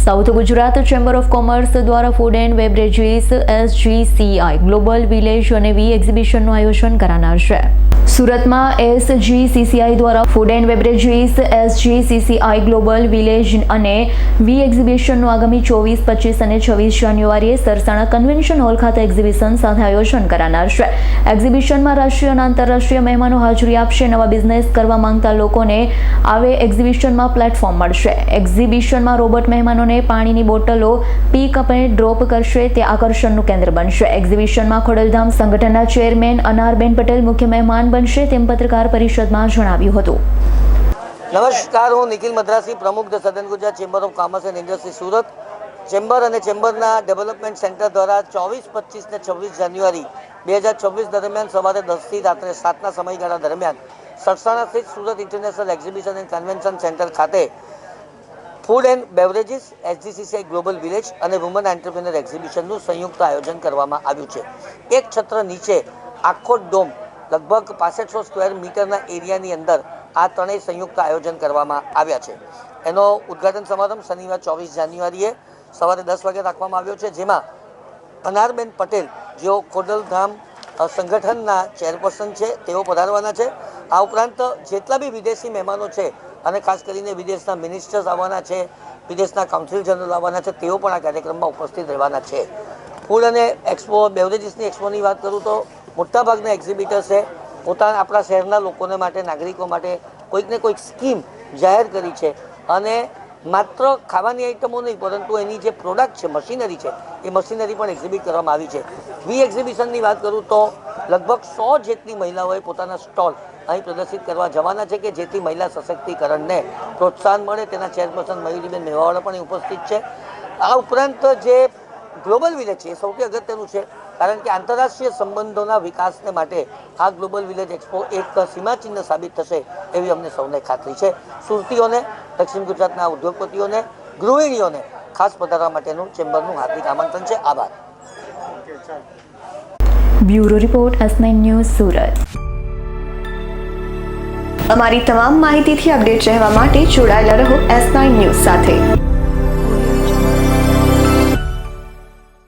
South Gujarat chamber of commerce દ્વારા food and beverages SGCI global village અને V એક્ઝિબિશનનું આયોજન કરાનાર છે. સુરતમાં SGCI દ્વારા food and beverages SGCI global village અને વી એક્ઝિબિશનનું આગામી 24, 25 અને 26 જાન્યુઆરીએ સરસાણા કન્વેન્શન હોલ ખાતે એક્ઝિબિશન સાથે આયોજન કરાનાર છે. એક્ઝિબિશનમાં રાષ્ટ્રીય અને આંતરરાષ્ટ્રીય મહેમાનો હાજરી આપશે. નવા બિઝનેસ કરવા માંગતા લોકોને આવે એક્ઝિબિશનમાં પ્લેટફોર્મ મળશે. એક્ઝિબિશનમાં રોબોટ મહેમાનોને પાણીની બોટલો પિક અપ અને ડ્રોપ કરશે, તે આકર્ષણનું કેન્દ્ર બનશે. એક્ઝિબિશનમાં ખોડલધામ સંગઠનના ચેરમેન અનારબેન પટેલ મુખ્ય મહેમાન બનશે, તેમ પત્રકાર પરિષદમાં જણાવ્યું હતું. નમસ્કાર, હું નિખિલ મદ્રાસી, પ્રમુખ ધ સદન Gujarat chamber of commerce and industry Surat. Chamber અને ચેમ્બરના ડેવલપમેન્ટ સેન્ટર દ્વારા 24, 25 ને 26 જાન્યુઆરી 2024 દરમિયાન સવારે 10 થી રાત્રે 7ના સમયગાળા દરમિયાન સરસાણા સ્થિત Surat international exhibition and convention centre ખાતે food and beverages SGCI global village અને વુમન એન્ટરપ્રિનર એક્ઝિબિશનનું સંયુક્ત આયોજન કરવામાં આવ્યું છે. એક છત્ર નીચે આખો ડોમ લગભગ 6500 સ્ક્વેર મીટરના એરિયાની અંદર આ ત્રણેય સંયુક્ત આયોજન કરવામાં આવ્યા છે. એનો ઉદ્ઘાટન સમારંભ શનિવાર 24 જાન્યુઆરીએ સવારે 10 વાગે રાખવામાં આવ્યો છે, જેમાં અનારબેન પટેલ જેઓ ખોડલધામ સંગઠનના ચેરપર્સન છે, તેઓ પધારવાના છે. આ ઉપરાંત જેટલા બી વિદેશી મહેમાનો છે અને ખાસ કરીને વિદેશના મિનિસ્ટર્સ આવવાના છે, વિદેશના કાઉન્સિલ જનરલ આવવાના છે, તેઓ પણ આ કાર્યક્રમમાં ઉપસ્થિત રહેવાના છે. ફૂડ અને એક્સપો બેવરેજીસની એક્સપોની વાત કરું તો મોટાભાગના એક્ઝિબિટર્સે પોતાના આપણા શહેરના લોકોને માટે, નાગરિકો માટે કોઈક ને કોઈક સ્કીમ જાહેર કરી છે અને માત્ર ખાવાની આઈટમો નહીં પરંતુ એની જે પ્રોડક્ટ છે, મશીનરી છે, એ મશીનરી પણ એક્ઝિબિટ કરવામાં આવી છે. વી એક્ઝિબિશનની વાત કરું તો લગભગ 100 જેટલી મહિલાઓએ પોતાના સ્ટોલ અહીં પ્રદર્શિત કરવા જવાના છે, કે જેથી મહિલા સશક્તિકરણને પ્રોત્સાહન મળે. તેના ચેરપર્સન મયુરીબેન મેવાવાળા પણ ઉપસ્થિત છે. આ ઉપરાંત જે ગ્લોબલ વિલેજ છે એ સૌથી અગત્યનું છે, કારણ કે આંતરરાષ્ટ્રીય સંબંધોના વિકાસને માટે આ ગ્લોબલ વિલેજ એક્સપો એક સીમાચિહ્ન સાબિત થશે એવી અમને સૌને ખાતરી છે. સુરતીઓને, દક્ષિણ ગુજરાતના ઉદ્યોગપતિઓને, ગૃહિણીઓને ખાસ પધારવા માટેનું ચેમ્બરનું હાર્દિક આમંત્રણ છે. આભાર. Bureau report S9 news Surat. અમારી તમામ માહિતીથી અપડેટ રહેવા માટે જોડાયેલા રહો S9 ન્યૂઝ સાથે.